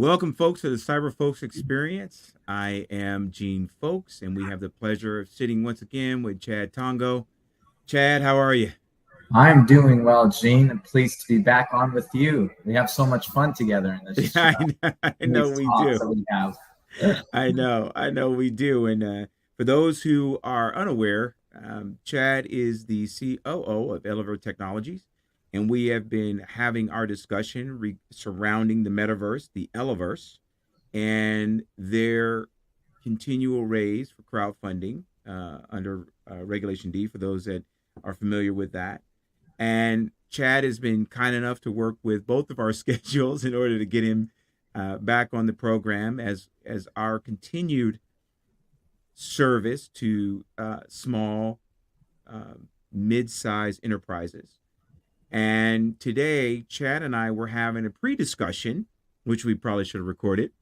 Welcome, folks, to the Cyber Folks Experience. I am Gene Folks, and we have the pleasure of sitting once again with Chad Tongco. Chad, how are you? I'm doing well, Gene. I'm pleased to be back on with you. We have so much fun together in this I know we talks do. that we have. I know we do. And for those who are unaware, Chad is the COO of Elevator Technologies, and we have been having our discussion surrounding the metaverse, the Eleverse, and their continual raise for crowdfunding under Regulation D, for those that are familiar with that. And Chad has been kind enough to work with both of our schedules in order to get him back on the program as our continued service to small, mid-sized enterprises. And today, Chad and I were having a pre-discussion, which we probably should have recorded,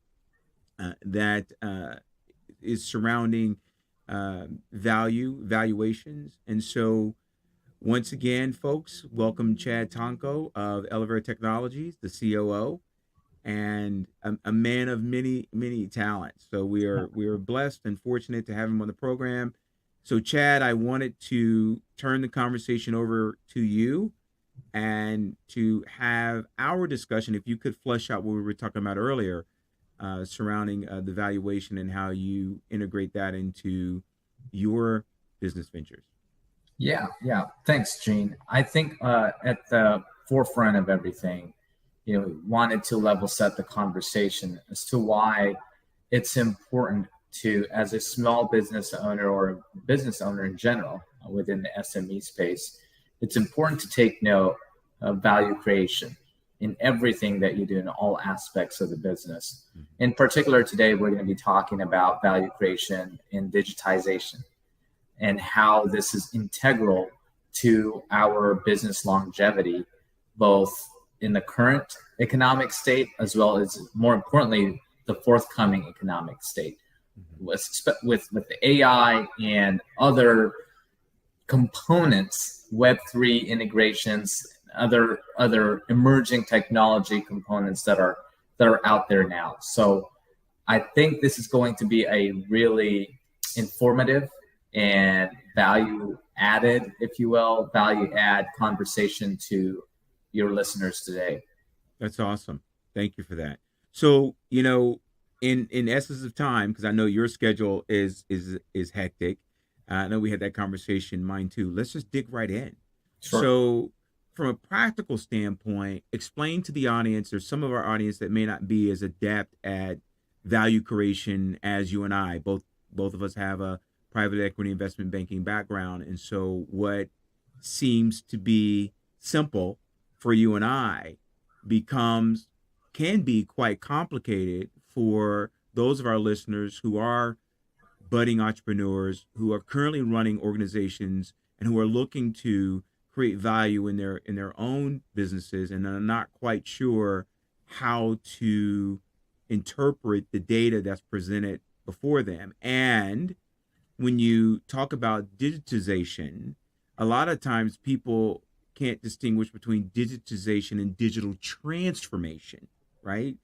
that is surrounding valuations. And so, once again, folks, welcome Chad Tongco of Elevator Technologies, the COO, and a man of many talents. So we are blessed and fortunate to have him on the program. So, Chad, I wanted to turn the conversation over to you and to have our discussion. If you could flesh out what we were talking about earlier, surrounding the valuation and how you integrate that into your business ventures. Yeah. Thanks, Gene. I think at the forefront of everything, wanted to level set the conversation as to why it's important to, as a small business owner or a business owner in general within the SME space, it's important to take note of value creation in everything that you do in all aspects of the business. In particular, today, we're going to be talking about value creation in digitization and how this is integral to our business longevity, both in the current economic state, as well as, more importantly, the forthcoming economic state. With the AI and other components, Web3 integrations, other emerging technology components that are out there now. So I think this is going to be a really informative and value add conversation to your listeners today. That's awesome. Thank you for that. So, in essence of time, because I know your schedule is hectic. I know we had that conversation, mine too. Let's just dig right in. Sure. So, from a practical standpoint, explain to the audience, there's some of our audience that may not be as adept at value creation as you and I. Both of us have a private equity investment banking background. And so what seems to be simple for you and I can be quite complicated for those of our listeners who are budding entrepreneurs, who are currently running organizations, and who are looking to create value in their own businesses, and are not quite sure how to interpret the data that's presented before them. And when you talk about digitization, a lot of times people can't distinguish between digitization and digital transformation, right?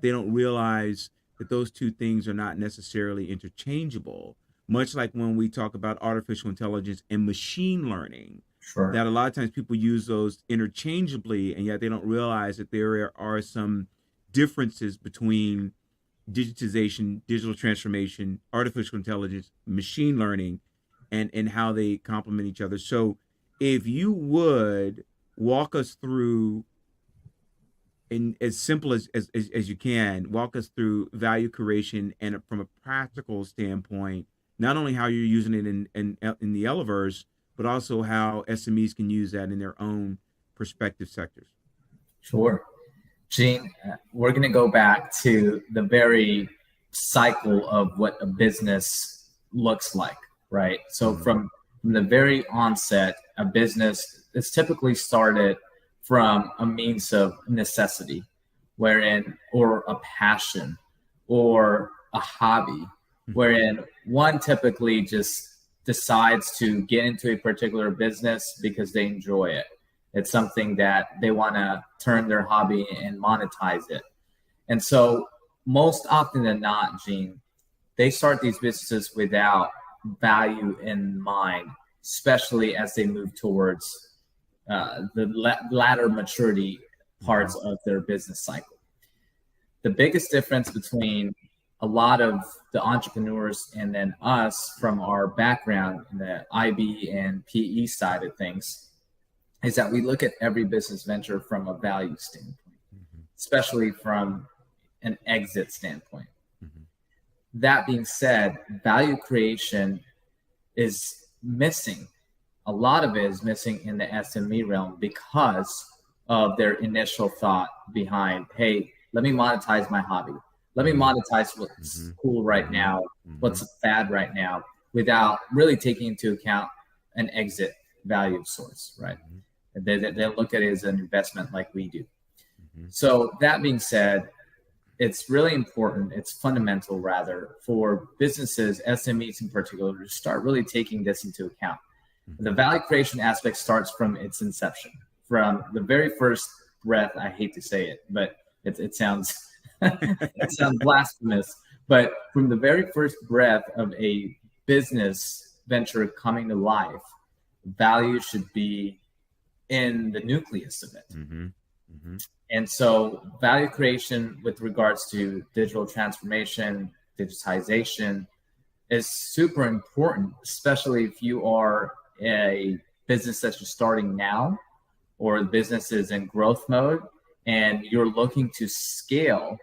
They don't realize that those two things are not necessarily interchangeable, much like when we talk about artificial intelligence and machine learning. Sure. That a lot of times people use those interchangeably, and yet they don't realize that there are some differences between digitization, digital transformation, artificial intelligence, machine learning, and how they complement each other. So if you would walk us through, in as simple as you can, walk us through value creation, and from a practical standpoint, not only how you're using it in the Eleverse, but also how SMEs can use that in their own prospective sectors. Sure. Gene, we're going to go back to the very cycle of what a business looks like, right? So from the very onset, a business is typically started from a means of necessity, or a passion, or a hobby, wherein one typically just decides to get into a particular business because they enjoy it. It's something that they want to turn their hobby and monetize it. And so most often than not, Gene, they start these businesses without value in mind, especially as they move towards the latter maturity parts of their business cycle. The biggest difference between a lot of the entrepreneurs and then us from our background in the IB and PE side of things is that we look at every business venture from a value standpoint, especially from an exit standpoint. That being said, value creation is missing. A lot of it is missing in the SME realm because of their initial thought behind, hey, let me monetize my hobby. Let me monetize what's cool right now, what's a fad right now, without really taking into account an exit value source, right? They look at it as an investment like we do. So that being said, it's really important, it's fundamental rather, for businesses, SMEs in particular, to start really taking this into account. The value creation aspect starts from its inception, from the very first breath. I hate to say it, but it sounds it sounds blasphemous, but from the very first breath of a business venture coming to life, value should be in the nucleus of it. And so value creation with regards to digital transformation, digitization is super important, especially if you are a business that's just starting now or the business is in growth mode and you're looking to scale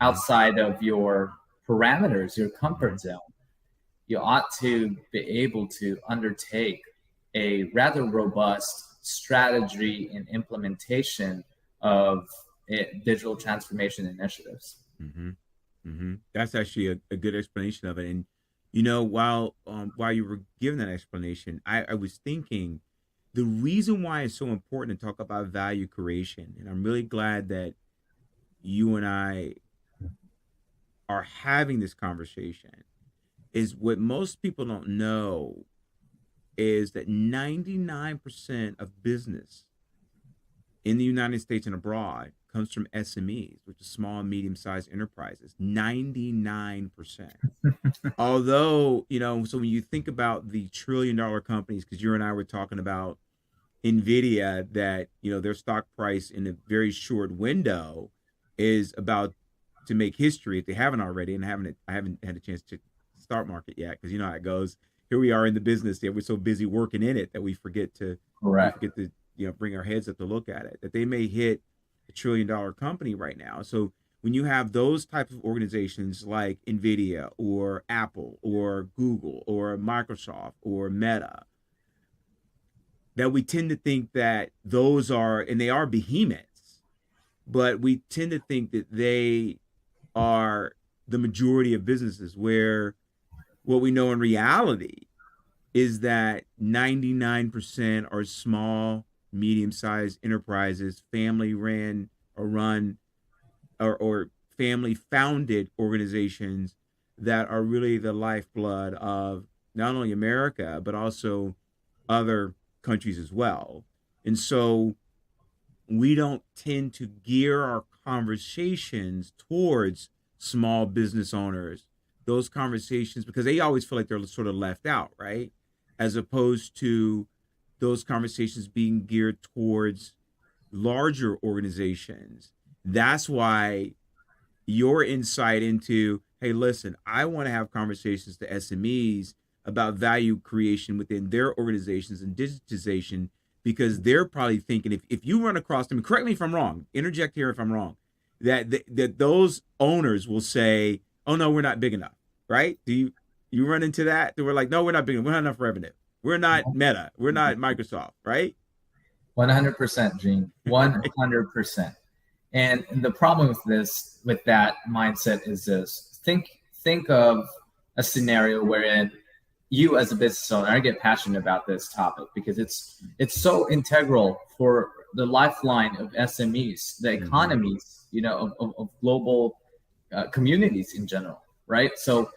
outside of your parameters, your comfort zone. You ought to be able to undertake a rather robust strategy and implementation of digital transformation initiatives. That's actually a good explanation of it. And while you were giving that explanation, I was thinking the reason why it's so important to talk about value creation, and I'm really glad that you and I are having this conversation, is what most people don't know is that 99% of business in the United States and abroad comes from SMEs, which is small and medium-sized enterprises. 99%. Although, so when you think about the trillion-dollar companies, because you and I were talking about NVIDIA, that, their stock price in a very short window is about to make history if they haven't already, and I haven't had a chance to start market yet, because you know how it goes. Here we are in the business that we're so busy working in it that we forget to bring our heads up to look at it, that they may hit $1 trillion company right now. So when you have those types of organizations like NVIDIA or Apple or Google or Microsoft or Meta, that we tend to think that those are, and they are behemoths, but we tend to think that they are the majority of businesses, where what we know in reality is that 99% are small, medium-sized enterprises, family ran or run or family founded organizations that are really the lifeblood of not only America, but also other countries as well. And so we don't tend to gear our conversations towards small business owners, those conversations, because they always feel like they're sort of left out, right? As opposed to those conversations being geared towards larger organizations. That's why your insight into, hey, listen, I want to have conversations to SMEs about value creation within their organizations and digitization, because they're probably thinking, if you run across them, correct me if I'm wrong, interject here if I'm wrong, that those owners will say, oh no, we're not big enough, right? Do you run into that? We're like, no, we're not big enough. We don't have enough revenue. We're not Meta. We're not Microsoft, right? 100%, Gene. 100%. And the problem with that mindset is this. Think of a scenario wherein you as a business owner, I get passionate about this topic because it's so integral for the lifeline of SMEs, the economies, of global communities in general, right? So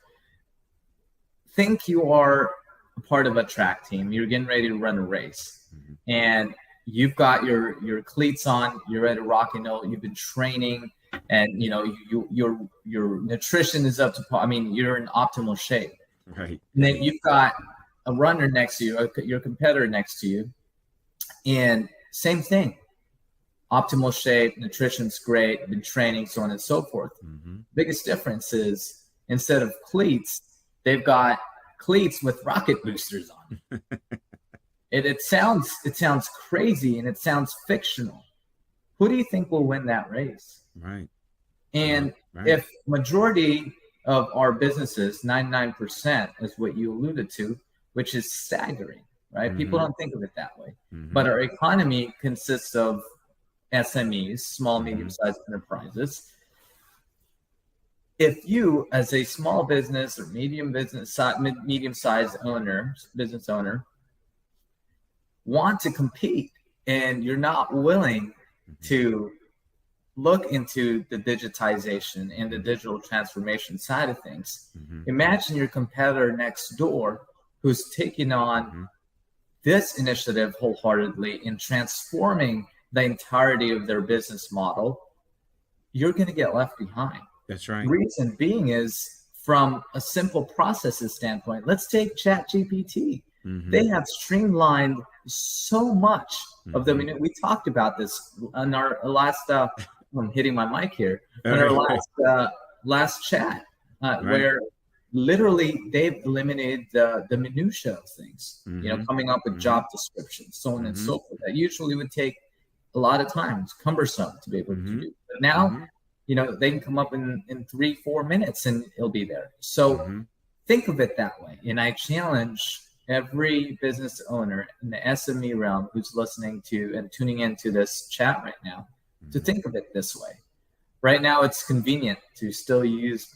think you are a part of a track team. You're getting ready to run a race, and you've got your cleats on. You're ready to rock and roll. You've been training. and your nutrition is up to par. I mean, you're in optimal shape. Right. And then you've got a runner next to you, your competitor next to you, and same thing, optimal shape, nutrition's great, been training, so on and so forth. Mm-hmm. Biggest difference is instead of cleats, they've got cleats with rocket boosters on. It sounds crazy and it sounds fictional. Who do you think will win that race? Right. And right. if majority of our businesses, 99%, is what you alluded to, which is staggering, right? People don't think of it that way. But our economy consists of SMEs, small, medium-sized enterprises. If you, as a small business or medium-sized business owner, want to compete and you're not willing to look into the digitization and the digital transformation side of things, imagine your competitor next door who's taking on this initiative wholeheartedly in transforming the entirety of their business model. You're going to get left behind. That's right. Reason being is, from a simple processes standpoint, let's take Chat GPT. They have streamlined so much of them. I mean, we talked about this on our last, I'm hitting my mic here, on our last chat, where literally they've eliminated the minutiae of things, coming up with job descriptions, so on and so forth. That usually would take a lot of time. It's cumbersome to be able to do. But now, they can come up in 3-4 minutes and it'll be there. So think of it that way. And I challenge every business owner in the SME realm who's listening to and tuning into this chat right now to think of it this way. Right now, it's convenient to still use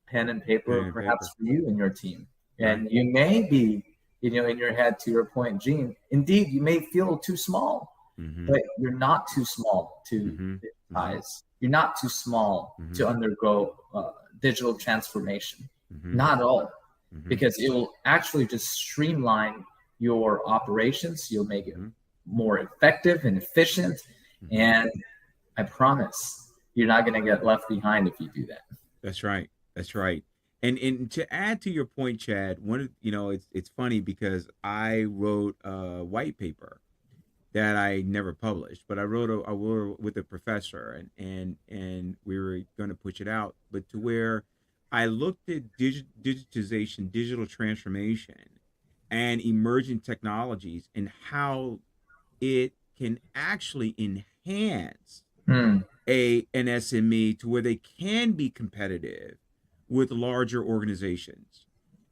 pen and paper, perhaps for you and your team. And you may be, in your head, to your point, Gene, indeed, you may feel too small, but you're not too small to digitize. You're not too small to undergo digital transformation. Not at all. Because it will actually just streamline your operations. You'll make it more effective and efficient. And I promise you're not going to get left behind if you do that. That's right. That's right. And to add to your point, Chad, it's funny because I wrote a white paper that I never published, but I wrote with a professor and we were going to push it out, but to where I looked at digitization, digital transformation, and emerging technologies and how it can actually enhance an SME to where they can be competitive with larger organizations.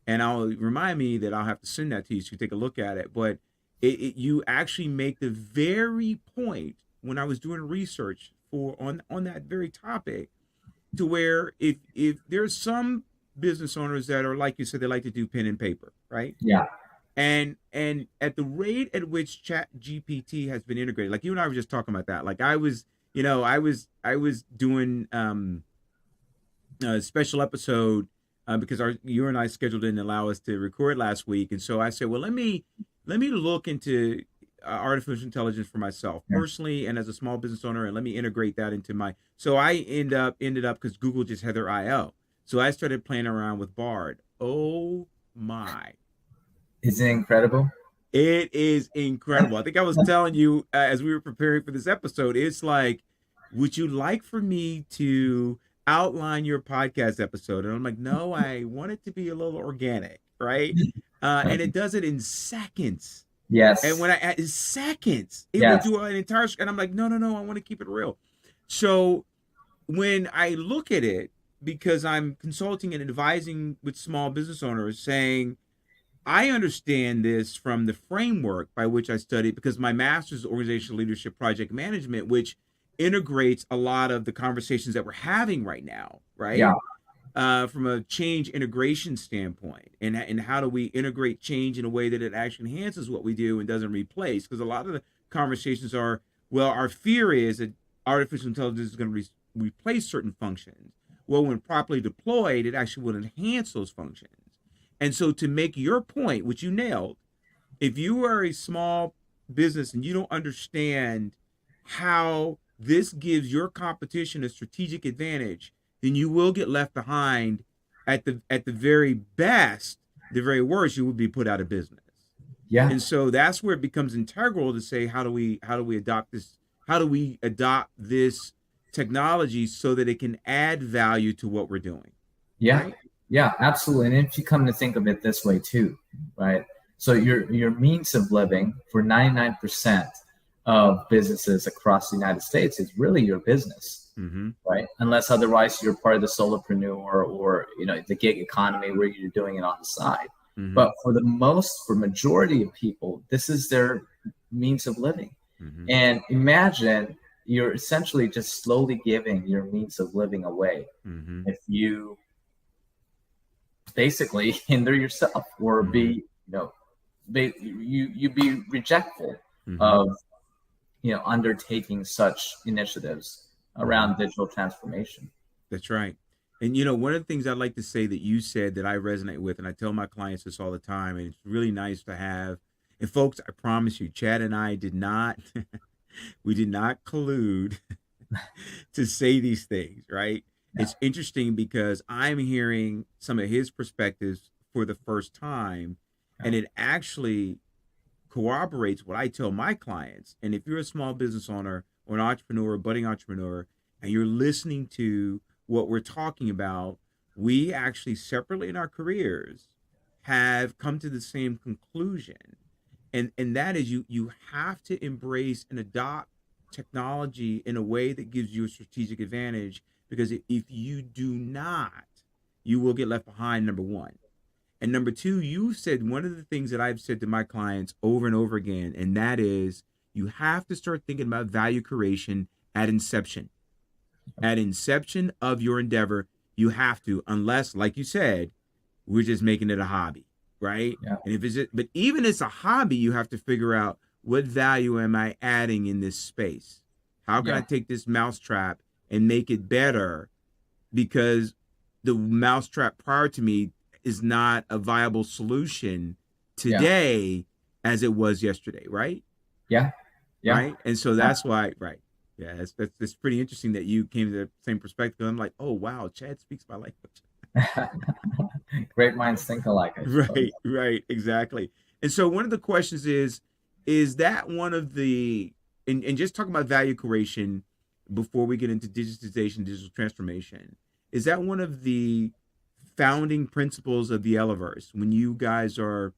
And remind me that I'll have to send that to you so you take a look at it. But you actually make the very point when I was doing research on that very topic, to where if there's some business owners that are, like you said, they like to do pen and paper, right? Yeah. And at the rate at which Chat GPT has been integrated, like you and I were just talking about that. Like I was doing a special episode because you and I scheduled didn't allow us to record last week, and so I said, well, let me look into artificial intelligence for myself personally and as a small business owner, and let me integrate that into my. So I ended up because Google just had their I/O, so I started playing around with Bard. Oh my! Isn't it incredible? It is incredible. I think I was telling you as we were preparing for this episode, it's like, would you like for me to outline your podcast episode? And I'm like, no, I want it to be a little organic, right? And it does it in seconds. Yes. And when I add seconds, it will do an entire, and I'm like, no, I want to keep it real. So when I look at it, because I'm consulting and advising with small business owners, saying, I understand this from the framework by which I studied, because my master's is organizational leadership project management, which integrates a lot of the conversations that we're having right now, right? Yeah. From a change integration standpoint, and how do we integrate change in a way that it actually enhances what we do and doesn't replace? Because a lot of the conversations are, well, our fear is that artificial intelligence is going to replace certain functions. Well, when properly deployed, it actually will enhance those functions. And so, to make your point, which you nailed, if you are a small business and you don't understand how this gives your competition a strategic advantage, then you will get left behind. At the very best, the very worst, you will be put out of business. Yeah. And so that's where it becomes integral to say, how do we adopt this? How do we adopt this technology so that it can add value to what we're doing? Yeah. Right? Yeah, absolutely. And if you come to think of it this way too, right? So your means of living for 99% of businesses across the United States is really your business, Mm-hmm. right? Unless otherwise you're part of the solopreneur or the gig economy where you're doing it on the side. Mm-hmm. But for majority of people, this is their means of living. Mm-hmm. And imagine you're essentially just slowly giving your means of living away Mm-hmm. if you basically hinder yourself or Mm-hmm. you be rejectful Mm-hmm. of undertaking such initiatives Mm-hmm. around digital transformation. That's right. And one of the things I'd like to say that you said that I resonate with, and I tell my clients this all the time, and it's really nice to have. And folks, I promise you, Chad and I did not, we did not collude to say these things, right? Yeah, It's interesting because I'm hearing some of his perspectives for the first time, yeah, and it actually corroborates what I tell my clients. And if you're a small business owner or an entrepreneur, a budding entrepreneur, and you're listening to what we're talking about, we actually separately in our careers have come to the same conclusion. And that is you have to embrace and adopt technology in a way that gives you a strategic advantage, because if you do not, you will get left behind, number one. And number two, you said one of the things that I've said to my clients over and over again, and that is you have to start thinking about value creation at inception. At inception of your endeavor, you have to, unless, like you said, we're just making it a hobby, right? yeah, And if it's it, but even as a hobby, you have to figure out what value am I adding in this space? How can I yeah, take this mousetrap and make it better? Because the mousetrap prior to me is not a viable solution yeah, today as it was yesterday, right? yeah, yeah. Right. And so that's Absolutely. why, right. Yeah, that's pretty interesting that you came to the same perspective. I'm like, oh wow, Chad speaks my language. Great minds think alike, I suppose. Right, right, exactly. And so one of the questions is that one of the, and just talking about value creation before we get into digitization, digital transformation, is that one of the founding principles of the Eleverse when you guys are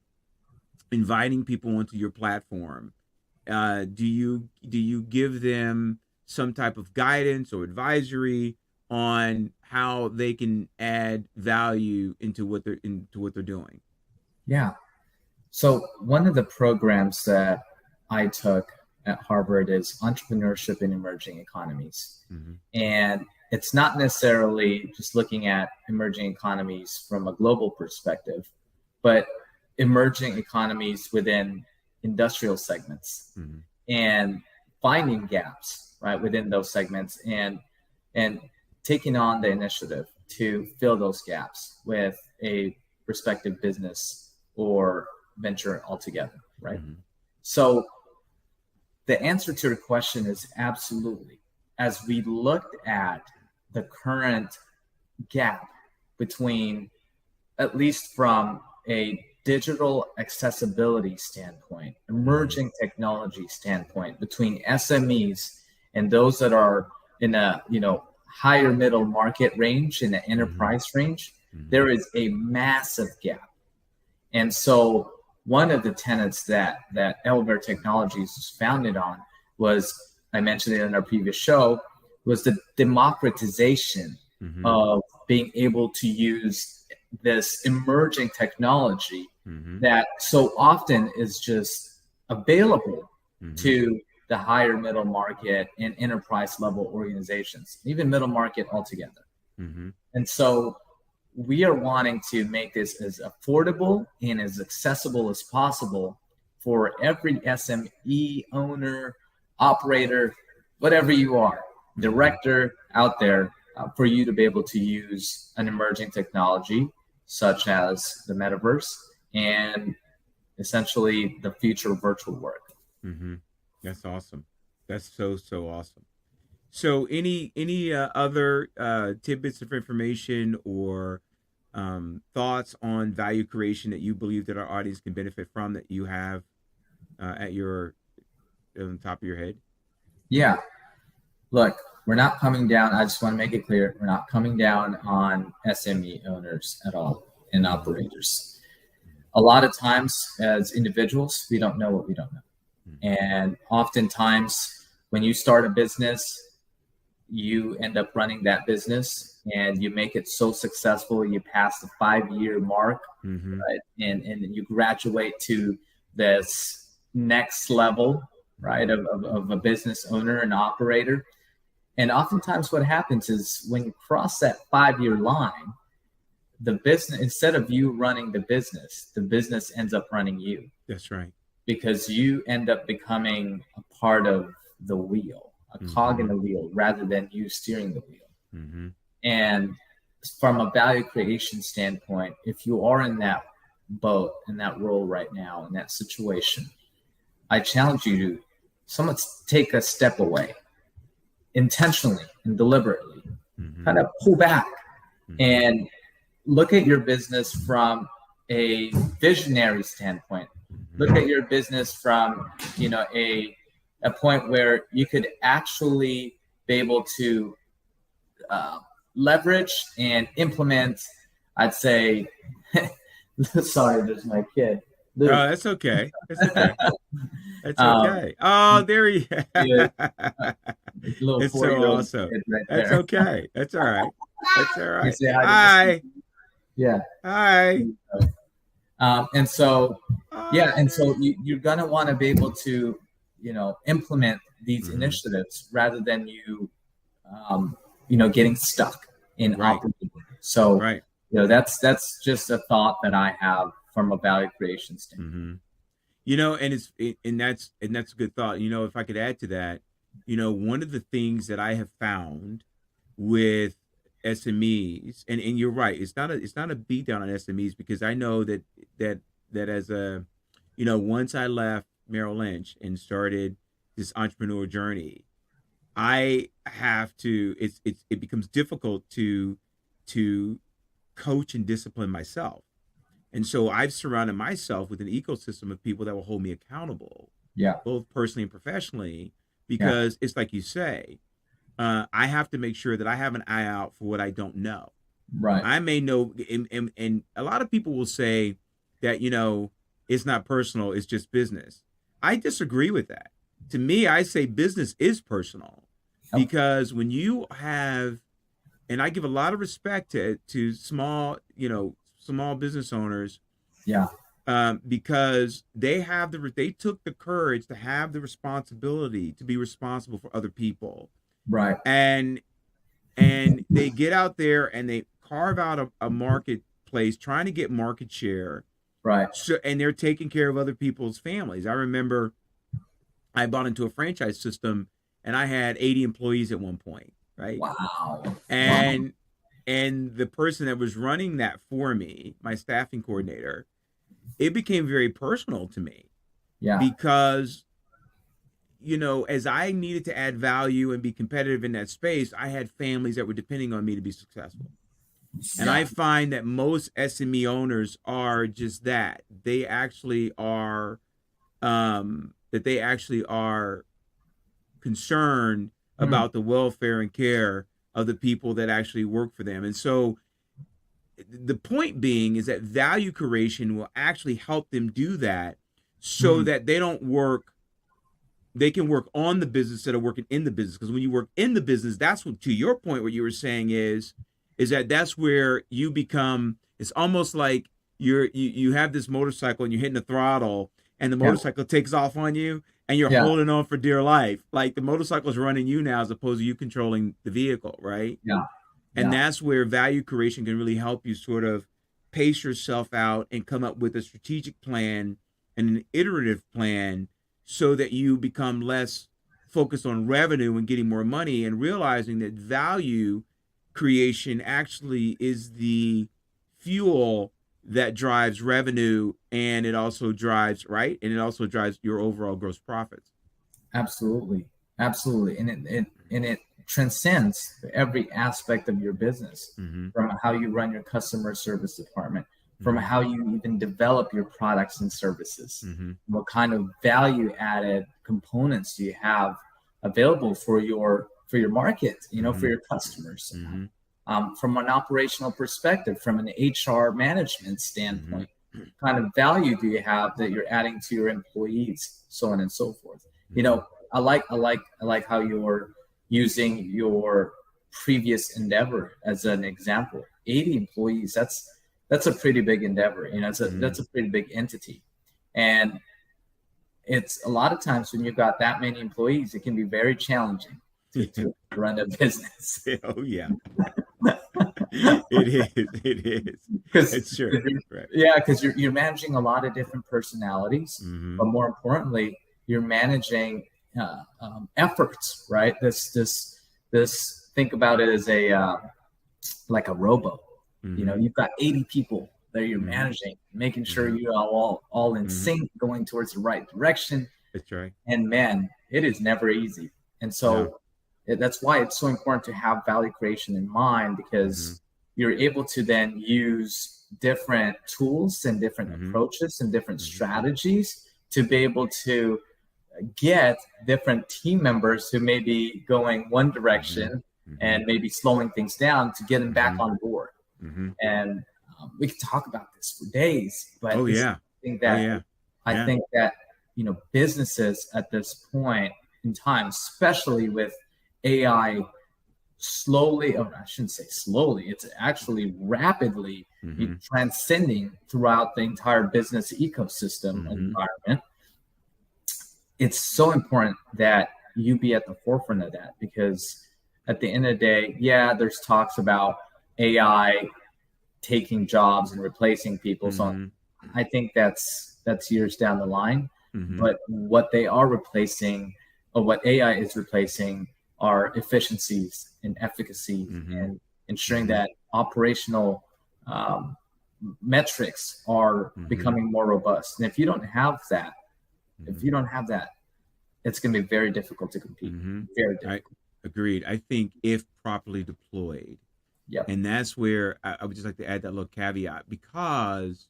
inviting people onto your platform? Do you give them some type of guidance or advisory on how they can add value into what they're doing? Yeah. So one of the programs that I took at Harvard is entrepreneurship in emerging economies. Mm-hmm. And it's not necessarily just looking at emerging economies from a global perspective, but emerging economies within industrial segments Mm-hmm. and finding gaps right within those segments and taking on the initiative to fill those gaps with a respective business or venture altogether, right? Mm-hmm. So the answer to your question is absolutely. As we looked at the current gap between, at least from a digital accessibility standpoint, Mm-hmm. emerging technology standpoint, between SMEs and those that are in a higher middle market range, in the Mm-hmm. enterprise range, Mm-hmm. there is a massive gap. And so one of the tenets that Elevator Technologies was founded on was, I mentioned it in our previous show, was the democratization Mm-hmm. of being able to use this emerging technology Mm-hmm. that so often is just available Mm-hmm. to the higher middle market and enterprise level organizations, even middle market altogether. Mm-hmm. And so we are wanting to make this as affordable and as accessible as possible for every SME owner, operator, whatever you are, Mm-hmm. director out there, for you to be able to use an emerging technology such as the metaverse and essentially the future of virtual work. Mm-hmm. That's awesome. That's so awesome. So any other tidbits of information or thoughts on value creation that you believe that our audience can benefit from that you have at your on the top of your head? Yeah, look, we're not coming down. I just want to make it clear, we're not coming down on SME owners at all and operators. A lot of times, as individuals, we don't know what we don't know, and oftentimes, when you start a business, you end up running that business and you make it so successful, you pass the 5 year mark, Mm-hmm. right? And you graduate to this next level, right, of a business owner and operator. And oftentimes what happens is when you cross that 5 year line, the business, instead of you running the business ends up running you, That's right. because you end up becoming a part of the wheel, a cog Mm-hmm. in the wheel, rather than you steering the wheel. Mm-hmm. And from a value creation standpoint, if you are in that boat, in that role right now, in that situation, I challenge you to somewhat take a step away intentionally and deliberately, Mm-hmm. kind of pull back Mm-hmm. and look at your business from a visionary standpoint. Look Mm-hmm. at your business from, a point where you could actually be able to uh, leverage and implement. I'd say, sorry, there's my kid, Luke. Oh, that's okay. That's okay. That's Um, okay. Oh, there he yeah, little It's so 4 year old awesome. kid right That's there. okay. That's all right. That's all You right. say hi to Mr. Hi. Yeah. Hi. And so, yeah, Oh, and there he so is. you're going to want to be able to, implement these Mm-hmm. initiatives rather than getting stuck in Right. operating. So, Right. that's just a thought that I have from a value creation standpoint. Mm-hmm. And that's a good thought. If I could add to that, one of the things that I have found with SMEs, and you're right, it's not a beat down on SMEs, because I know that that as a once I left Merrill Lynch and started this entrepreneur journey, I have to it becomes difficult to coach and discipline myself. And so I've surrounded myself with an ecosystem of people that will hold me accountable, Yeah, both personally and professionally, yeah, because it's like you say, I have to make sure that I have an eye out for what I don't know. right. I may know, and a lot of people will say that, it's not personal, it's just business. I disagree with that. To me, I say business is personal, Yep. because when you have, and I give a lot of respect to small business owners, Yeah, because they took the courage to have the responsibility to be responsible for other people, right, and they get out there and they carve out a marketplace trying to get market share. right. So, and they're taking care of other people's families. I remember I bought into a franchise system and I had 80 employees at one point, right? Wow. Wow. And the person that was running that for me, my staffing coordinator, it became very personal to me, Yeah, because as I needed to add value and be competitive in that space, I had families that were depending on me to be successful. And yeah. I find that most SME owners are just that. They actually are concerned Hmm. about the welfare and care of the people that actually work for them. And so the point being is that value creation will actually help them do that, so Hmm. that they can work on the business instead of working in the business. Because when you work in the business, that's what, to your point, what you were saying is that that's where you become. It's almost like you have this motorcycle and you're hitting the throttle, and the Yeah, motorcycle takes off on you, and you're yeah, holding on for dear life. Like the motorcycle's running you now, as opposed to you controlling the vehicle, right? yeah, And yeah. that's where value creation can really help you sort of pace yourself out and come up with a strategic plan and an iterative plan, so that you become less focused on revenue and getting more money, and realizing that value creation actually is the fuel that drives revenue, and it also drives, right, and it also drives your overall gross profits. Absolutely, absolutely. And it transcends every aspect of your business, Mm-hmm. from how you run your customer service department, from Mm-hmm. how you even develop your products and services, Mm-hmm. what kind of value added components do you have available for your market, for Mm-hmm. your customers. Mm-hmm. From an operational perspective, from an HR management Mm-hmm. standpoint, kind of value do you have that you're adding to your employees, so on and so forth. Mm-hmm. I like how you're using your previous endeavor as an example. 80 employees, that's a pretty big endeavor. Mm-hmm. That's a pretty big entity. And it's a lot of times when you've got that many employees, it can be very challenging to run a business. Oh yeah. It is. It is. Because It's true. Right. yeah, because you're managing a lot of different personalities, Mm-hmm. but more importantly, you're managing efforts, right? This think about it as a like a robo. Mm-hmm. You've got 80 people that you're Mm-hmm. managing, making sure Mm-hmm. you are all in Mm-hmm. sync, going towards the right direction. That's right. And man, it is never easy. And No. so that's why it's so important to have value creation in mind, Mm-hmm. because you're able to then use different tools and different Mm-hmm. approaches and different Mm-hmm. strategies to be able to get different team members who may be going one direction Mm-hmm. and maybe slowing things down to get them back Mm-hmm. on board. Mm-hmm. And we could talk about this for days, but Oh this is yeah. something Oh that yeah. I Yeah. think that businesses at this point in time, especially with AI slowly, or I shouldn't say slowly, it's actually rapidly Mm-hmm. transcending throughout the entire business ecosystem Mm-hmm. environment. It's so important that you be at the forefront of that, because at the end of the day, yeah, there's talks about AI taking jobs and replacing people. So Mm-hmm. I think that's years down the line. Mm-hmm. But what they are replacing, or what AI is replacing, are efficiencies and efficacy, Mm-hmm. and ensuring Mm-hmm. that operational metrics are Mm-hmm. becoming more robust. And if you don't have that, Mm-hmm. it's going to be very difficult to compete. Mm-hmm. Very I difficult. agreed. I think if properly deployed, Yep. and that's where I would just like to add that little caveat, because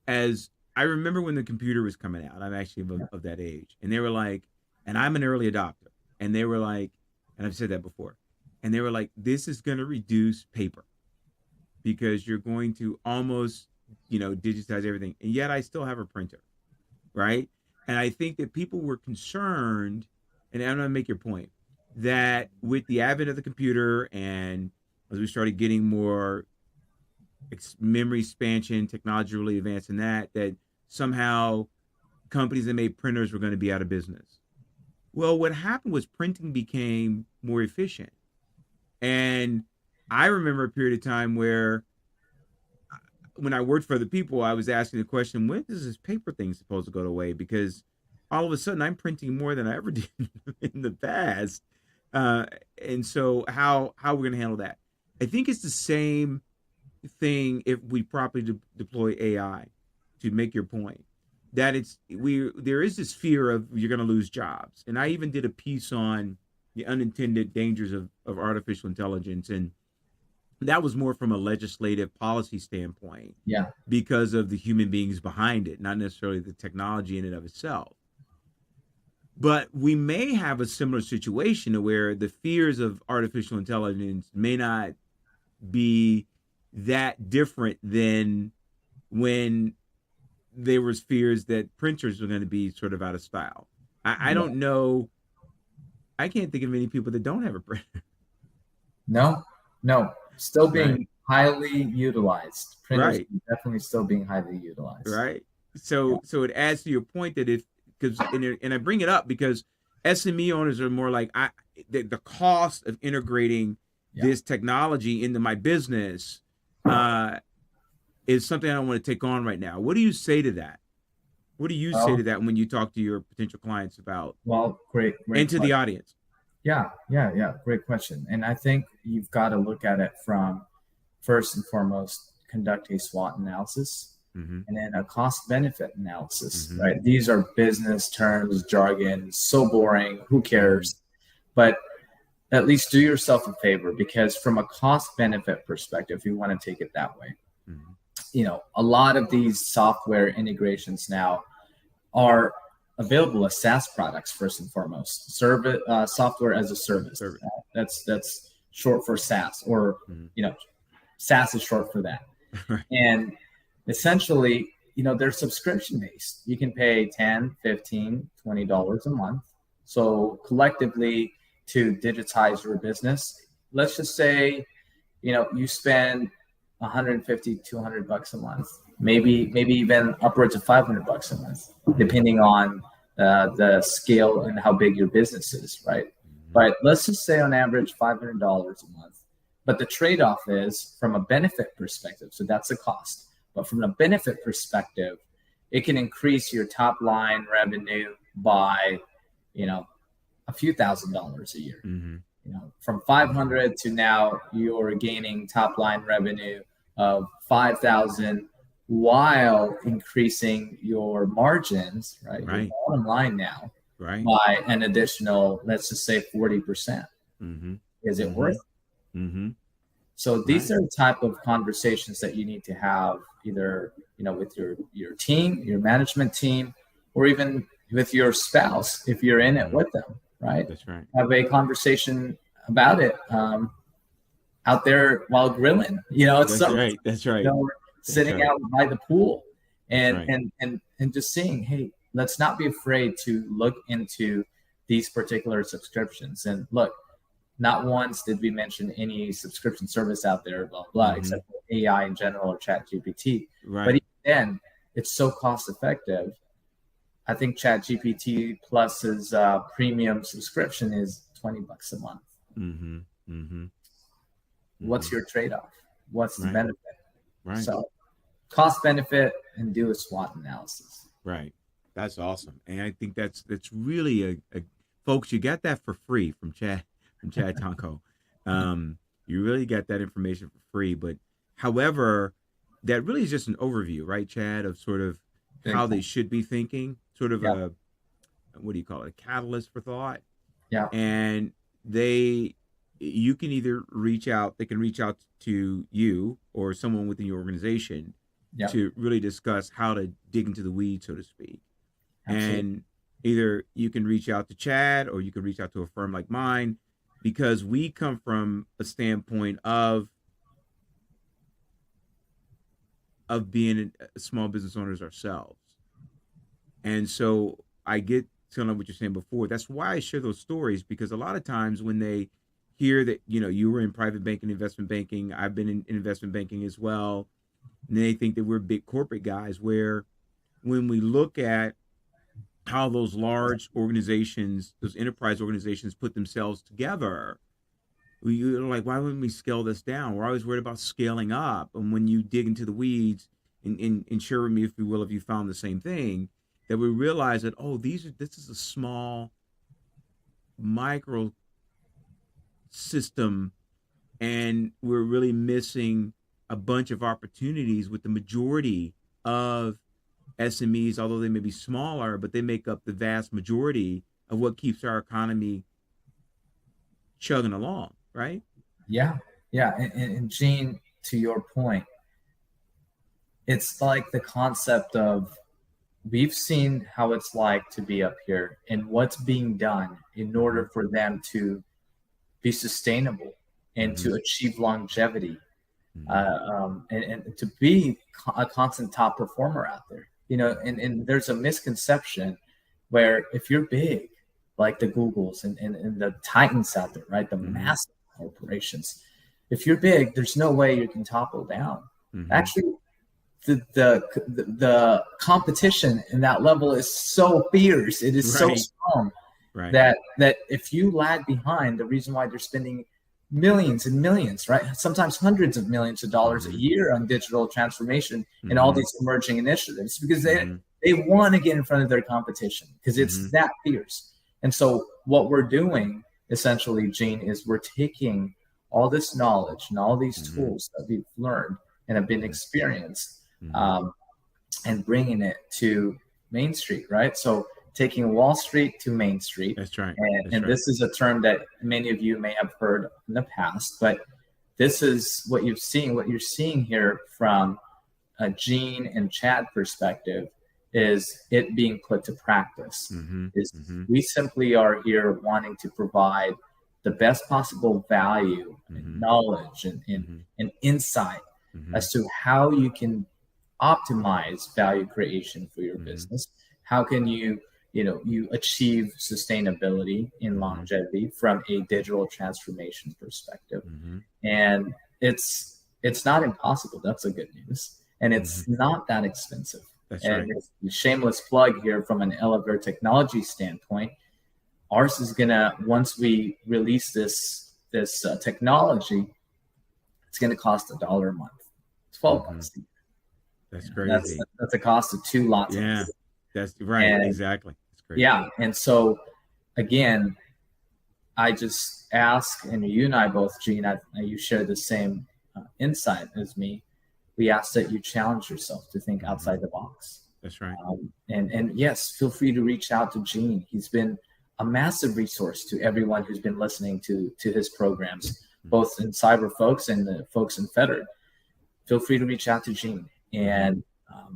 as I remember when the computer was coming out, I'm actually of that age, and they were like, and I'm an early adopter, and they were like, and I've said that before, and they were like, this is going to reduce paper because you're going to almost, digitize everything, and yet I still have a printer, right? And I think that people were concerned, and I'm going to make your point, that with the advent of the computer and as we started getting more memory expansion, technology really advanced in that somehow companies that made printers were going to be out of business. Well, what happened was printing became more efficient. And I remember a period of time where when I worked for other people, I was asking the question, when is this paper thing supposed to go away? Because all of a sudden I'm printing more than I ever did in the past. And so how we're going to handle that? I think it's the same thing if we properly deploy AI, to make your point, that there is this fear of you're going to lose jobs. And I even did a piece on the unintended dangers of artificial intelligence. And that was more from a legislative policy standpoint, Yeah. because of the human beings behind it, not necessarily the technology in and of itself. But we may have a similar situation where the fears of artificial intelligence may not be that different than when there was fears that printers were going to be sort of out of style. I Yeah. don't know. I can't think of any people that don't have a printer. No, still Right. being highly utilized. Printers Right. are definitely still being highly utilized. Right. Yeah. So it adds to your point that if, because and I bring it up because SME owners are more like, the cost of integrating Yeah. this technology into my business is something I don't want to take on right now. What do you say to that? What do you say to Well, that when you talk to your potential clients about, great and to the question. audience? Yeah. Great question. And I think you've got to look at it from, first and foremost, conduct a SWOT analysis, Mm-hmm. and then a cost benefit analysis, Mm-hmm. right? These are business terms, jargon, so boring, who cares? But at least do yourself a favor, because from a cost benefit perspective, if you want to take it that way, Mm-hmm. a lot of these software integrations now are available as SaaS products first and foremost. Service software as a service. Service. That's short for SaaS, or Mm-hmm. SaaS is short for that. Right. And essentially, they're subscription based. You can pay $10, $15, $20 a month. So collectively, to digitize your business, let's just say, you spend 150, $200 a month, maybe even upwards of $500 a month, depending on the scale and how big your business is, right? Mm-hmm. But let's just say on average $500 a month. But the trade-off is from a benefit perspective. So that's the cost. But from a benefit perspective, it can increase your top line revenue by, a few $1,000s a year. Mm-hmm. From 500 to now you're gaining top line revenue of 5,000 while increasing your margins, right? Your Right. bottom line now Right. by an additional, let's just say 40%. Mm-hmm. Is it Mm-hmm. worth it? Mm-hmm. So these Right. are the type of conversations that you need to have either, with your team, your management team, or even with your spouse if you're in it with them, right? That's right. Have a conversation about it out there while grilling. It's That's right. That's right. sitting right. out by the pool and right. and just saying, hey, let's not be afraid to look into these particular subscriptions. And look, not once did we mention any subscription service out there, blah, blah, Mm-hmm. except for AI in general or Chat GPT. Right. But even then, it's so cost effective. I think Chat GPT Plus's premium subscription is $20 a month. Mm-hmm. Mm-hmm. What's your trade-off? What's the Right. benefit? Right. So cost benefit and do a SWOT analysis. Right. That's awesome. And I think that's really a folks, you got that for free from Chad Tongco. You really got that information for free. But however, that really is just an overview, right, Chad, of sort of how they should be thinking, sort of Yeah. what do you call it, a catalyst for thought. Yeah. And you can either they can reach out to you or someone within your organization Yeah. to really discuss how to dig into the weeds, so to speak. Absolutely. And either you can reach out to Chad or you can reach out to a firm like mine, because we come from a standpoint of being small business owners ourselves. And so I get kind of what you're saying before. That's why I share those stories, because a lot of times when they hear that, you were in private banking, investment banking, I've been in investment banking as well, and they think that we're big corporate guys, where when we look at how those large organizations, those enterprise organizations put themselves together, you're like, why wouldn't we scale this down? We're always worried about scaling up. And when you dig into the weeds and share with me, if you will, if you found the same thing, that we realize that, this is a small micro system, and we're really missing a bunch of opportunities with the majority of SMEs, although they may be smaller, but they make up the vast majority of what keeps our economy chugging along, right? Yeah. And Gene, to your point, it's like the concept of, we've seen how it's like to be up here and what's being done in order for them to be sustainable and to achieve longevity, and to be a constant top performer out there. And there's a misconception where if you're big, like the Googles and the Titans out there, right? The massive corporations, if you're big, there's no way you can topple down. Actually, the competition in that level is so fierce, it is so strong, that if you lag behind, the reason why they're spending millions and millions, right, sometimes hundreds of millions of dollars a year on digital transformation and all these emerging initiatives, because they want to get in front of their competition, because it's that fierce. And so what we're doing essentially, Gene, is we're taking all this knowledge and all these tools that we've learned and have been experienced, and bringing it to Main Street, right? So taking Wall Street to Main Street. That's right. That's And right. this is a term that many of you may have heard in the past, but this is what you're seeing. What you're seeing here from a Gene and Chad perspective is it being put to practice. Mm-hmm. Is Mm-hmm. we simply are here wanting to provide the best possible value and Mm-hmm. knowledge Mm-hmm. and insight Mm-hmm. as to how you can optimize value creation for your Mm-hmm. business. How can you achieve sustainability in Mm-hmm. longevity from a digital transformation perspective? Mm-hmm. And it's not impossible. That's the good news, and it's Mm-hmm. not that expensive. That's And right. a shameless plug here from an elevator technology standpoint. Ours is gonna, once we release this technology, it's gonna cost $1 a month. It's 12 Mm-hmm. bucks. That's That's crazy. that's a cost of 2 Yeah, lattes. that's right. And Exactly. That's crazy. yeah, and so again, I just ask, and you and I both, Gene, you share the same insight as me. We ask that you challenge yourself to think Mm-hmm. outside the box. That's right. And yes, feel free to reach out to Gene. He's been a massive resource to everyone who's been listening to his programs, Mm-hmm. both in Cyber Folks and the folks in Federer. Feel free to reach out to Gene. And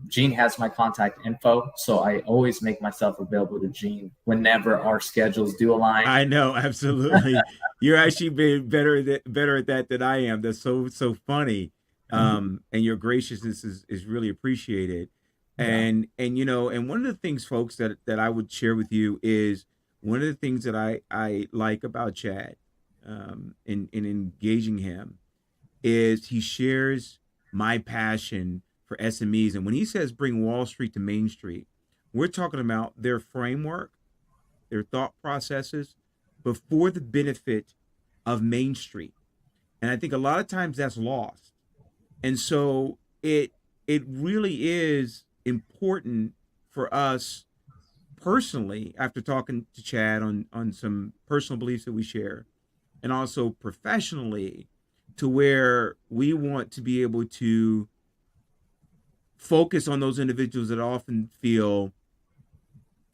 Gene has my contact info, so I always make myself available to Gene whenever our schedules do align. I know, absolutely. You're actually being better at that than I am. That's so funny. And your graciousness is really appreciated. Yeah. And and one of the things, folks, that I would share with you is one of the things that I like about Chad, in engaging him, is he shares my passion for SMEs. And when he says bring Wall Street to Main Street, we're talking about their framework, their thought processes before the benefit of Main Street. And I think a lot of times that's lost. And so it really is important for us personally, after talking to Chad on some personal beliefs that we share, and also professionally, to where we want to be able to focus on those individuals that often feel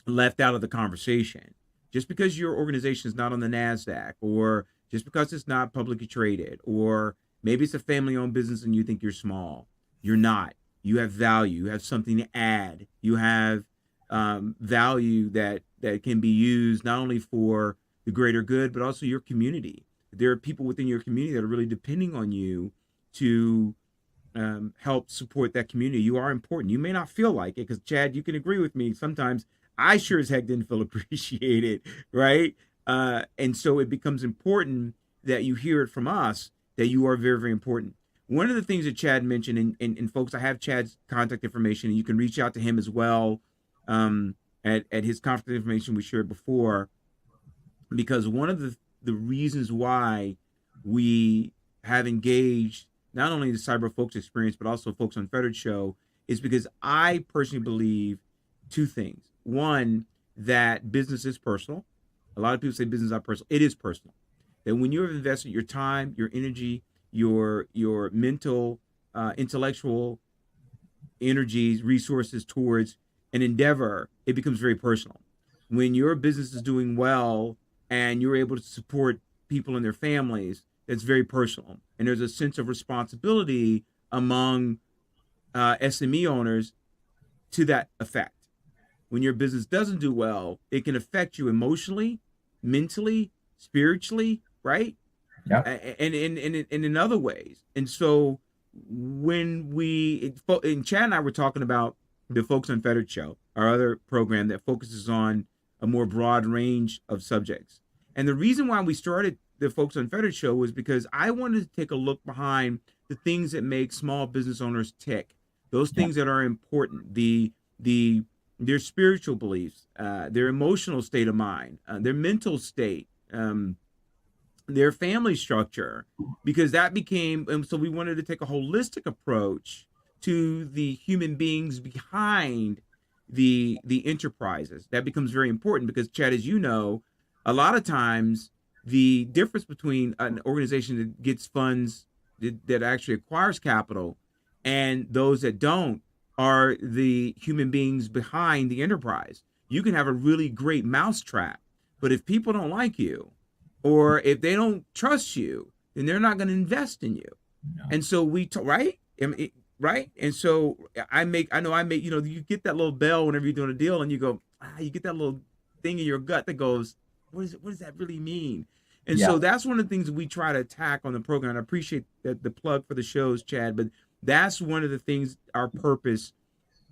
left out of the conversation. Just because your organization is not on the NASDAQ, or just because it's not publicly traded, or maybe it's a family owned business and you think you're small, you're not. You have value, you have something to add, you have value that can be used not only for the greater good, but also your community. There are people within your community that are really depending on you to help support that community. You are important. You may not feel like it, because Chad, you can agree with me. Sometimes I sure as heck didn't feel appreciated, right? And so it becomes important that you hear it from us that you are very, very important. One of the things that Chad mentioned, and folks, I have Chad's contact information, and you can reach out to him as well, at his contact information we shared before, because one of the reasons why we have engaged not only the Cyber Folks experience, but also Folks on Federed show, is because I personally believe two things. One, that business is personal. A lot of people say business is not personal. It is personal. That when you have invested your time, your energy, your mental, intellectual energies, resources towards an endeavor, it becomes very personal. When your business is doing well and you're able to support people and their families, that's very personal. And there's a sense of responsibility among SME owners to that effect. When your business doesn't do well, it can affect you emotionally, mentally, spiritually, right? Yeah. And in other ways. And so when and Chad and I were talking about the Folks Unfettered show, our other program that focuses on a more broad range of subjects. And the reason why we started the Folks Unfettered show was because I wanted to take a look behind the things that make small business owners tick. Those things that are important, their spiritual beliefs, their emotional state of mind, their mental state, their family structure, because that became, and so we wanted to take a holistic approach to the human beings behind the enterprises. That becomes very important because, Chad, as you know, a lot of times the difference between an organization that gets funds, that actually acquires capital, and those that don't, are the human beings behind the enterprise. You can have a really great mousetrap, but if people don't like you, or if they don't trust you, then they're not going to invest in you. No. And so right? Right? And so I know I make, you get that little bell whenever you're doing a deal, and you go, you get that little thing in your gut that goes, what does that really mean? And Yeah. so that's one of the things that we try to attack on the program. I appreciate the plug for the shows, Chad, but that's one of the things, our purpose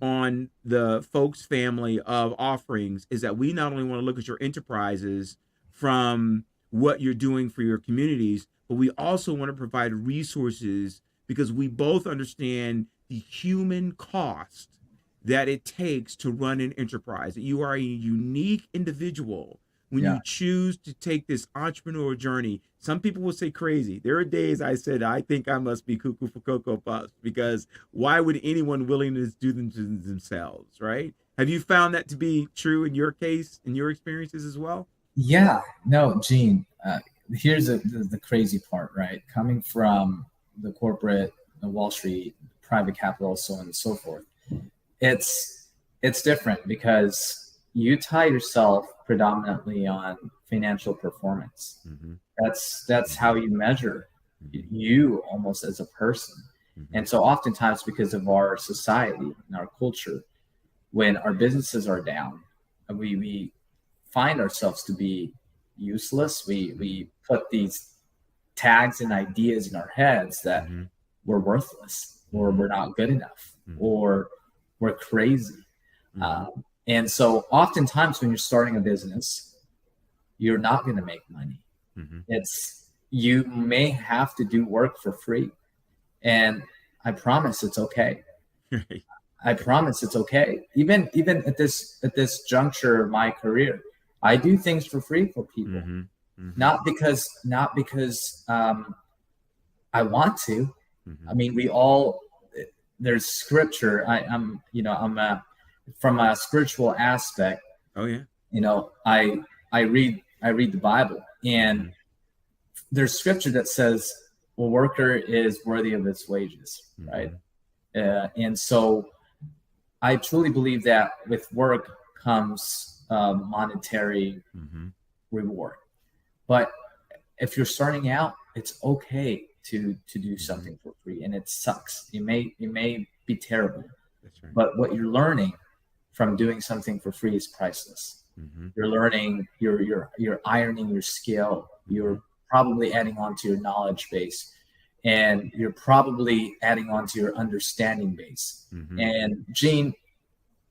on the folks family of offerings, is that we not only want to look at your enterprises from what you're doing for your communities, but we also want to provide resources, because we both understand the human cost that it takes to run an enterprise. That you are a unique individual when Yeah. you choose to take this entrepreneurial journey. Some people will say crazy. There are days I said, I think I must be cuckoo for Cocoa Puffs, because why would anyone willing to do them to themselves, right? Have you found that to be true in your case, in your experiences as well? Yeah. No, Gene, here's the crazy part, right? Coming from the corporate, the Wall Street, private capital, so on and so forth. It's it's different because you tie yourself predominantly on financial performance. Mm-hmm. That's how you measure Mm-hmm. you almost as a person. Mm-hmm. And so oftentimes because of our society and our culture, when our businesses are down, we find ourselves to be useless. We put these tags and ideas in our heads that Mm-hmm. we're worthless, or Mm-hmm. we're not good enough, Mm-hmm. or we're crazy. Mm-hmm. And so oftentimes when you're starting a business, you're not going to make money. Mm-hmm. It's you may have to do work for free. And I promise it's okay. Right. I promise it's okay. Even at this juncture of my career, I do things for free for people. Mm-hmm. Mm-hmm. Not because I want to. Mm-hmm. I mean, we all there's scripture. I'm from a spiritual aspect. Oh yeah. I read the Bible, and Mm-hmm. there's scripture that says, "A worker is worthy of his wages," right? Mm-hmm. And so I truly believe that with work comes monetary Mm-hmm. reward. But if you're starting out, it's okay to do Mm-hmm. something for free, and it sucks. It may be terrible, That's right. but what you're learning from doing something for free is priceless. Mm-hmm. You're learning, you're ironing your skill. Mm-hmm. You're probably adding on to your knowledge base, and you're probably adding on to your understanding base. Mm-hmm. And Gene,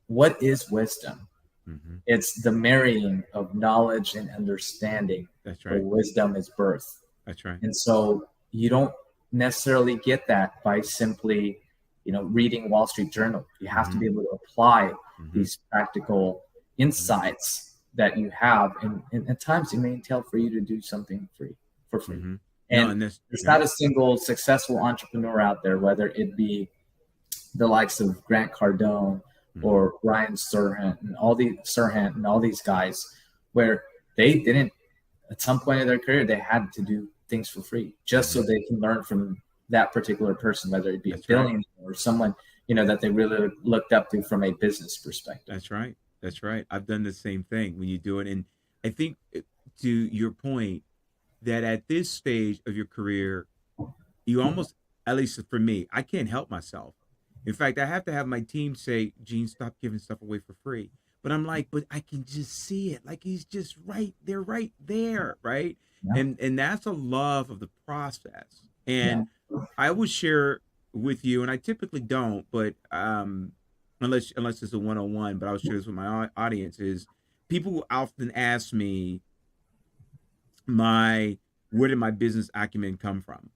what is wisdom? Mm-hmm. It's the marrying of knowledge and understanding, That's where right. wisdom is birth. That's right. And so you don't necessarily get that by simply, reading Wall Street Journal. You have to Mm-hmm. be able to apply Mm-hmm. these practical Mm-hmm. insights that you have. And at times it may entail for you to do something for free. Mm-hmm. No, And and this, there's yeah. not a single successful entrepreneur out there, whether it be the likes of Grant Cardone Mm-hmm. or Ryan Serhant and all these guys, where they didn't, at some point in their career, they had to do things for free just so Mm-hmm. they can learn from that particular person, whether it be a That's right. billionaire or someone that they really looked up to from a business perspective. That's right. That's right. I've done the same thing when you do it. And I think, to your point, that at this stage of your career, you almost, at least for me, I can't help myself. In fact, I have to have my team say, Gene, stop giving stuff away for free. But I'm like, but I can just see it. Like, he's just right there, right there, right? Yeah, And that's a love of the process. yeah, And I would share with you, and I typically don't, but unless it's a one-on-one, but I'll share this with my audience, is people often ask me, my where did my business acumen come from?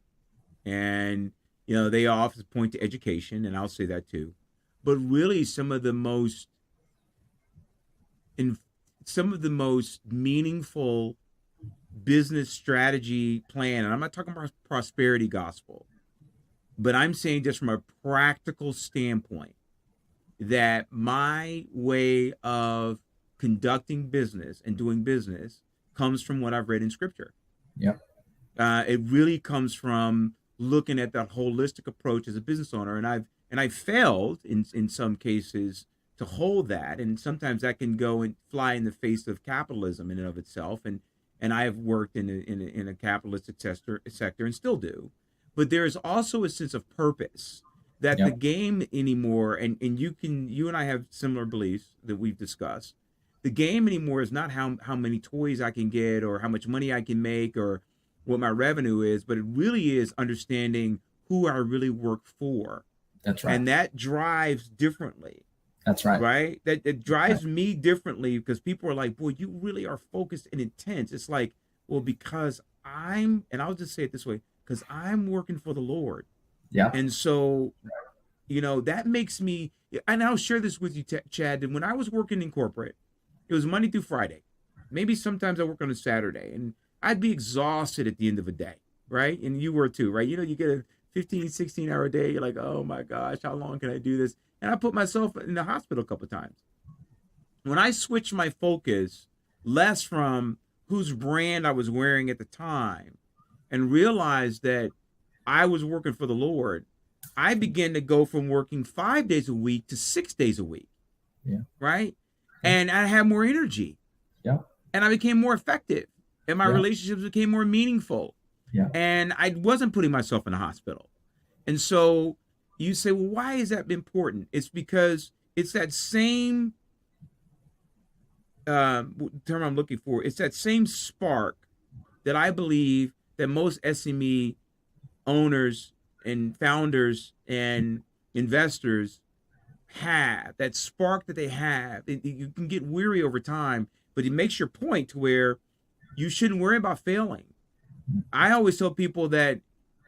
And they often point to education, and I'll say that too. But really, in some of the most meaningful business strategy plan, and I'm not talking about prosperity gospel, but I'm saying just from a practical standpoint, that my way of conducting business and doing business comes from what I've read in scripture. yeah, It really comes from looking at that holistic approach as a business owner, and I've failed in some cases to hold that, and sometimes that can go and fly in the face of capitalism in and of itself. And I have worked in a capitalistic sector and still do, but there is also a sense of purpose that the Yep. game anymore, and you and I have similar beliefs that we've discussed. The game anymore is not how many toys I can get or how much money I can make or what my revenue is, but it really is understanding who I really work for. That's right. And that drives differently, That's right. right? That Right. drives me differently because people are like, boy, you really are focused and intense. It's like, well, because and I'll just say it this way, because I'm working for the Lord. Yeah. And so, that makes me, and I'll share this with you, Chad, that when I was working in corporate, it was Monday through Friday. Maybe sometimes I work on a Saturday, and I'd be exhausted at the end of the day, right? And you were too, right? You get a 15, 16-hour day. You're like, oh my gosh, how long can I do this? And I put myself in the hospital a couple of times. When I switched my focus less from whose brand I was wearing at the time and realized that I was working for the Lord, I began to go from working 5 days a week to 6 days a week, Yeah. right? Yeah. And I had more energy. Yeah. And I became more effective. And my Yeah. relationships became more meaningful. Yeah. And I wasn't putting myself in a hospital. And so you say, well, why is that important? It's because it's that same term I'm looking for. It's that same spark that I believe that most SME owners and founders and investors have. That spark that they have. You can get weary over time, but it makes your point to where you shouldn't worry about failing. I always tell people that,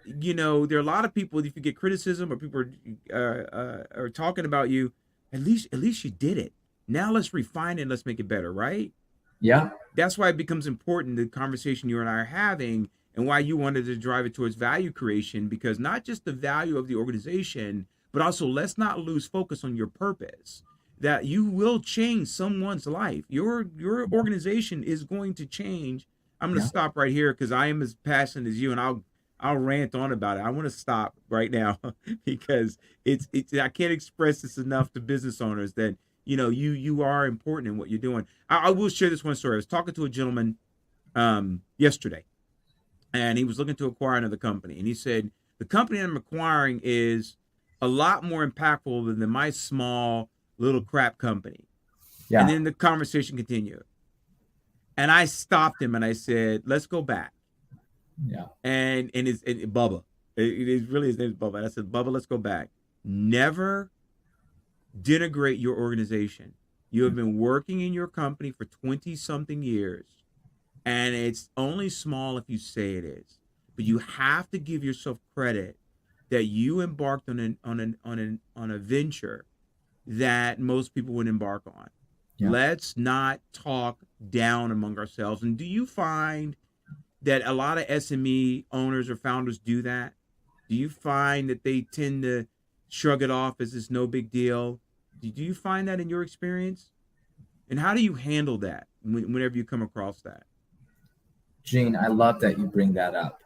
there are a lot of people, if you get criticism or people are talking about you, at least you did it. Now let's refine it and let's make it better, right? Yeah. That's why it becomes important, the conversation you and I are having, and why you wanted to drive it towards value creation, because not just the value of the organization, but also let's not lose focus on your purpose. That you will change someone's life. Your organization is going to change. I'm going to Yeah. stop right here because I am as passionate as you, and I'll rant on about it. I want to stop right now because it's I can't express this enough to business owners that you are important in what you're doing. I will share this one story. I was talking to a gentleman yesterday, and he was looking to acquire another company, and he said the company I'm acquiring is a lot more impactful than my small little crap company. Yeah. And then the conversation continued, and I stopped him and I said, let's go back. Yeah. And it's Bubba. It is really, his name is Bubba. And I said, Bubba, let's go back. Never denigrate your organization. You have been working in your company for 20 something years, and it's only small if you say it is. But you have to give yourself credit that you embarked on a venture that most people would embark on. Yeah. Let's not talk down among ourselves. And do you find that a lot of SME owners or founders do that? Do you find that they tend to shrug it off as it's no big deal? Do you find that in your experience? And how do you handle that whenever you come across that? Gene, I love that you bring that up.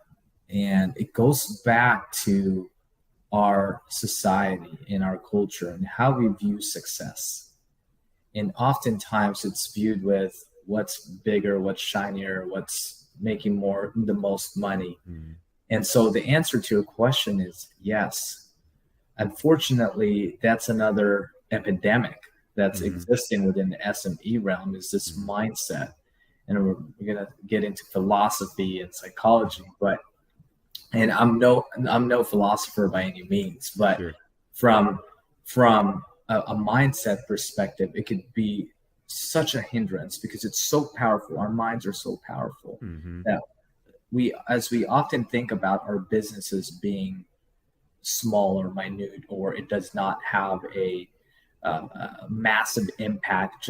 And it goes back to our society and our culture and how we view success. And oftentimes it's viewed with what's bigger, what's shinier, what's making the most money. Mm-hmm. And so the answer to your question is yes. Unfortunately, that's another epidemic that's existing within the SME realm, is this mindset. And we're going to get into philosophy and psychology, and I'm no philosopher by any means, but Sure. from a mindset perspective, it could be such a hindrance because it's so powerful. Our minds are so powerful that as we often think about our businesses being small or minute, or it does not have a massive impact,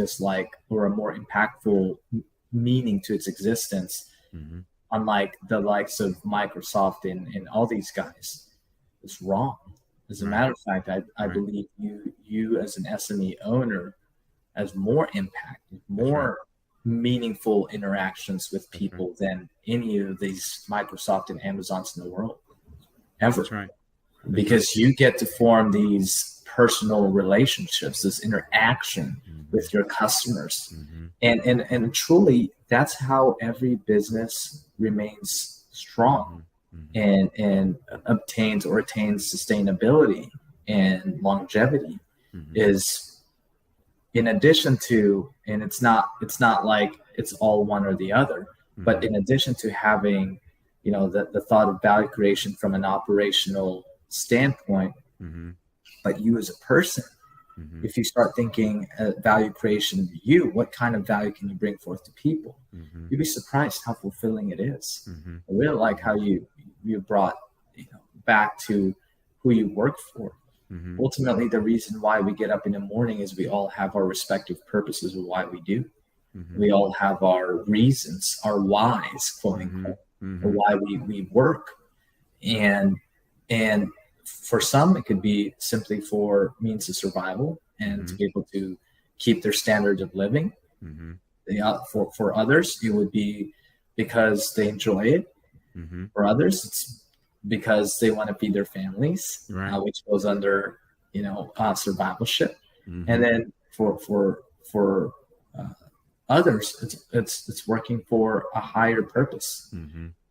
or a more impactful meaning to its existence, unlike the likes of Microsoft and all these guys, is wrong. As a matter of fact, I believe you as an SME owner has more impact, more meaningful interactions with people than any of these Microsoft and Amazons in the world ever. That's right. Because you get to form these personal relationships, this interaction with your customers. And truly, that's how every business remains strong and obtains or attains sustainability and longevity, is in addition to, and it's not like it's all one or the other, but in addition to having, the thought of value creation from an operational standpoint, but you as a person, if you start thinking value creation of you, what kind of value can you bring forth to people? You'd be surprised how fulfilling it is. I really like how you brought back to who you work for. Ultimately, the reason why we get up in the morning is we all have our respective purposes of why we do. We all have our reasons, our whys, quote unquote, for why we work. And for some, it could be simply for means of survival and to be able to keep their standard of living. For others, it would be because they enjoy it. For others, it's because they want to feed their families, which goes under, survivalship. And then for others, it's working for a higher purpose,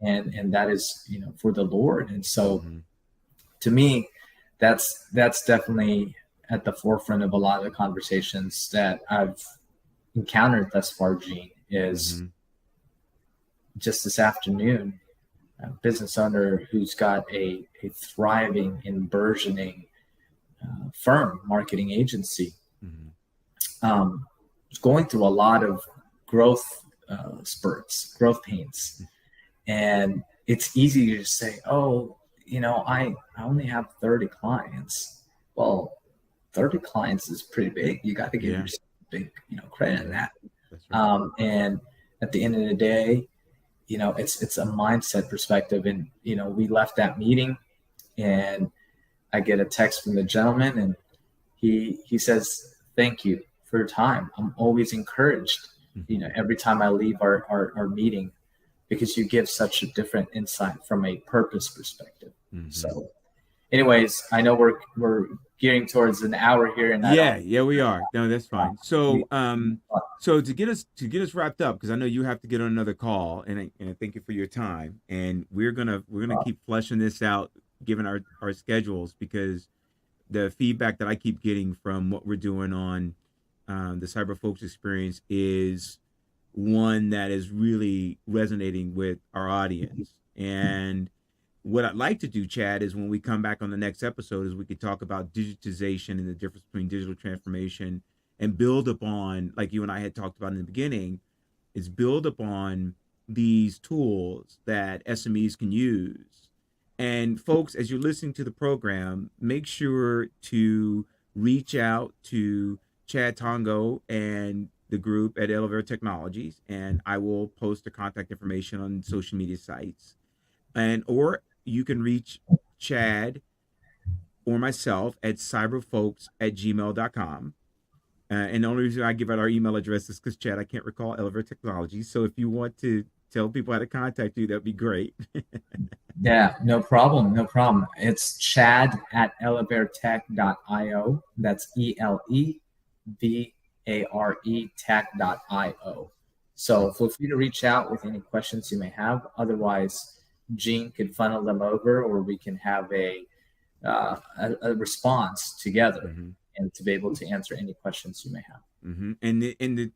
and that is, for the Lord. And so, to me, that's definitely at the forefront of a lot of the conversations that I've encountered thus far, Gene. Is just this afternoon, a business owner who's got a thriving and burgeoning firm, marketing agency, going through a lot of growth spurts, growth pains. And it's easy to just say, oh, I only have 30 clients. Well, 30 clients is pretty big. You got to give yourself big, credit in that. That's right. And at the end of the day, it's a mindset perspective. And, we left that meeting and I get a text from the gentleman and he says, thank you for your time. I'm always encouraged, every time I leave our meeting, because you give such a different insight from a purpose perspective. So anyways, I know we're gearing towards an hour here. And we are. No, that's fine. So, so to get us wrapped up, because I know you have to get on another call, and I thank you for your time. And we're gonna keep fleshing this out, given our schedules, because the feedback that I keep getting from what we're doing on the Cyber Folks experience is one that is really resonating with our audience. And what I'd like to do, Chad, is when we come back on the next episode, is we could talk about digitization and the difference between digital transformation, and build upon, like you and I had talked about in the beginning, is build upon these tools that SMEs can use. And folks, as you're listening to the program, make sure to reach out to Chad Tongco and the group at Elevator Technologies, and I will post the contact information on social media sites. Or you can reach Chad or myself at cyberfolks@gmail.com. And the only reason I give out our email address is because, Chad, I can't recall Elevator Technologies. So if you want to tell people how to contact you, that'd be great. Yeah, no problem. No problem. It's Chad at elevaretech.io. That's ELEVARE tech.io. So feel free to reach out with any questions you may have. Otherwise, Gene could funnel them over, or we can have a response together and to be able to answer any questions you may have. And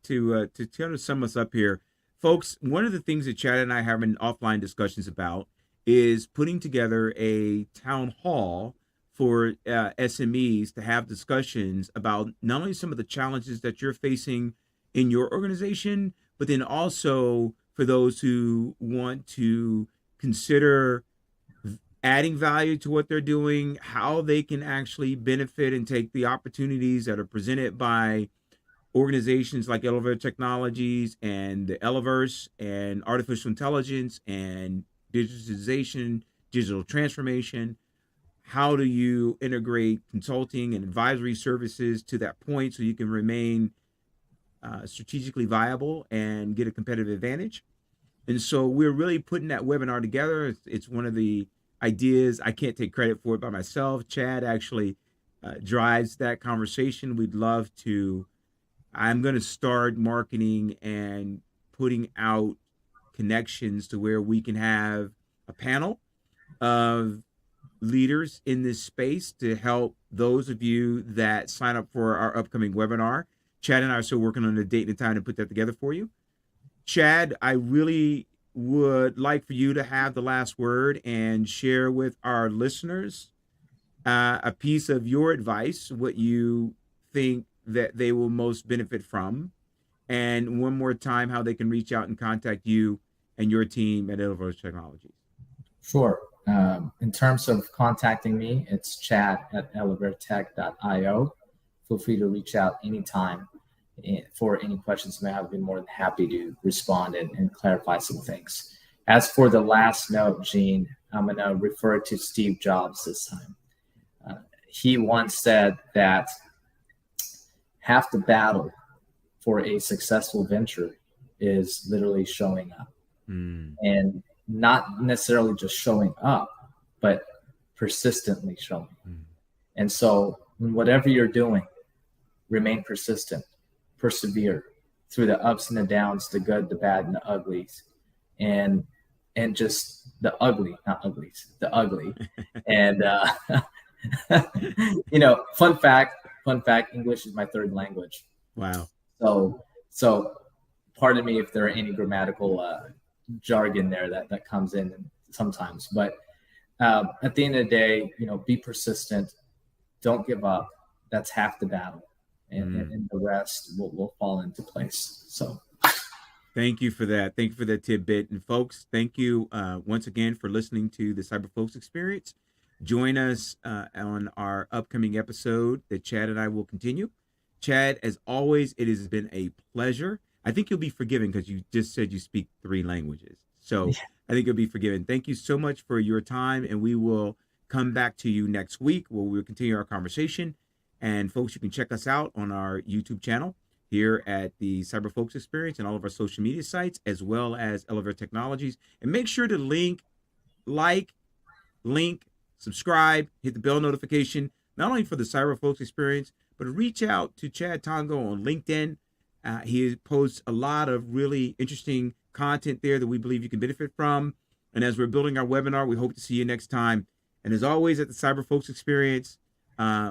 to kind of sum us up here, folks, one of the things that Chad and I have in offline discussions about is putting together a town hall for SMEs to have discussions about not only some of the challenges that you're facing in your organization, but then also for those who want to consider adding value to what they're doing, how they can actually benefit and take the opportunities that are presented by organizations like Elevator Technologies and the Eleverse and artificial intelligence and digitization, digital transformation. How do you integrate consulting and advisory services to that point so you can remain strategically viable and get a competitive advantage? And so we're really putting that webinar together. It's one of the ideas. I can't take credit for it by myself. Chad actually drives that conversation. We'd love to. I'm going to start marketing and putting out connections to where we can have a panel of leaders in this space to help those of you that sign up for our upcoming webinar. Chad and I are still working on a date and a time to put that together for you. Chad, I really would like for you to have the last word and share with our listeners a piece of your advice, what you think that they will most benefit from, and one more time how they can reach out and contact you and your team at Elevator Technologies. Sure. In terms of contacting me, it's chat@elevatortech.io. Feel free to reach out anytime for any questions you may have. I've been more than happy to respond and clarify some things. As for the last note, Gene, I'm going to refer to Steve Jobs this time. He once said that half the battle for a successful venture is literally showing up. And not necessarily just showing up, but persistently showing. And so whatever you're doing, remain persistent, persevere through the ups and the downs, the good, the bad, and the uglies, and just the ugly, not uglies, the ugly. And fun fact, English is my third language. Wow. So pardon me if there are any grammatical jargon there that comes in sometimes, but at the end of the day, be persistent, don't give up. That's half the battle, and the rest will fall into place. So thank you for that. Thank you for that tidbit. And folks, thank you once again for listening to the Cyber Folks Experience. Join us on our upcoming episode that Chad and I will continue. Chad, as always, it has been a pleasure. I think you'll be forgiven because you just said you speak 3 languages. So I think you'll be forgiven. Thank you so much for your time. And we will come back to you next week where we'll continue our conversation. And folks, you can check us out on our YouTube channel here at the Cyber Folks Experience and all of our social media sites, as well as Elevator Technologies. And make sure to link, subscribe, hit the bell notification, not only for the Cyber Folks Experience, but reach out to Chad Tongco on LinkedIn. He posts a lot of really interesting content there that we believe you can benefit from. And as we're building our webinar, we hope to see you next time. And as always at the Cyber Folks Experience,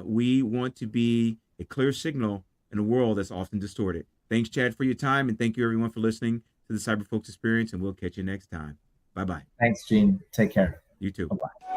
we want to be a clear signal in a world that's often distorted. Thanks, Chad, for your time. And thank you, everyone, for listening to the Cyber Folks Experience. And we'll catch you next time. Bye-bye. Thanks, Gene. Take care. You too. Bye-bye.